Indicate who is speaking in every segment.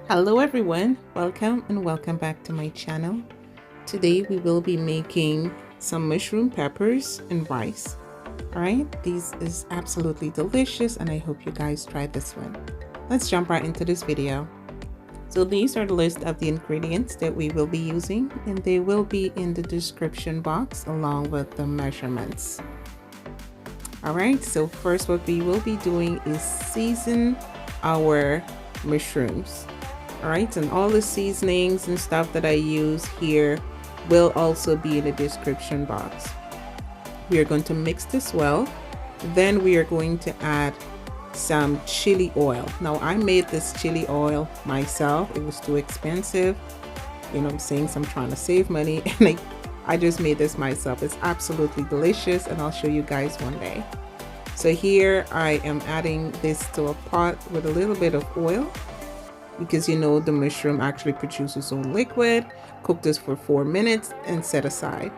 Speaker 1: Hello everyone, welcome and welcome back to my channel. Today we will be making some mushroom peppers and rice. Alright, this is absolutely delicious and I hope you guys try this one. Let's jump right into this video. So these are the list of the ingredients that we will be using and they will be in the description box along with the measurements. Alright, so first what we will be doing is season our mushrooms. Alright, and all the seasonings and stuff that I use here will also be in the description box. We are going to mix this well. Then we are going to add some chili oil. Now I made this chili oil myself. It was too expensive. You know what I'm saying? So I'm trying to save money and I just made this myself. It's absolutely delicious and I'll show you guys one day. So here I am adding this to a pot with a little bit of oil, because you know the mushroom actually produces its own liquid. Cook this for 4 minutes and set aside.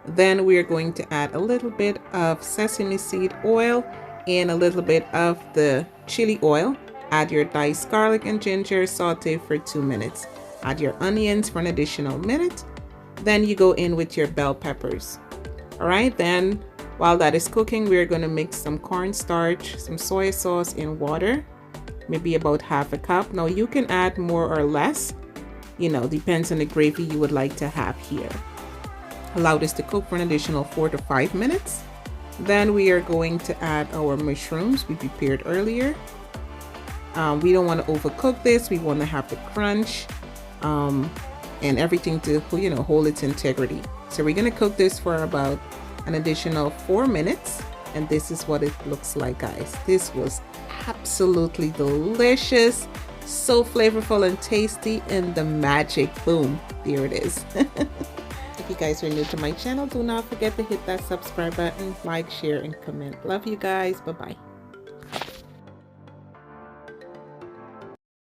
Speaker 1: Then we are going to add a little bit of sesame seed oil and a little bit of the chili oil. Add your diced garlic and ginger, saute for 2 minutes. Add your onions for an additional minute. Then you go in with your bell peppers. All right, then while that is cooking, we're going to mix some cornstarch, some soy sauce and water. Maybe about half a cup. Now you can add more or less, you know, depends on the gravy you would like to have here. Allow this to cook for an additional 4 to 5 minutes. Then we are going to add our mushrooms we prepared earlier. We don't want to overcook this. We want to have the crunch and everything to, you know, hold its integrity. So we're going to cook this for about an additional 4 minutes. And this is what it looks like, guys. This was absolutely delicious, so flavorful and tasty, and the magic, boom, there it is. If you guys are new to my channel, do not forget to hit that subscribe button, like, share and comment. Love you guys. Bye bye.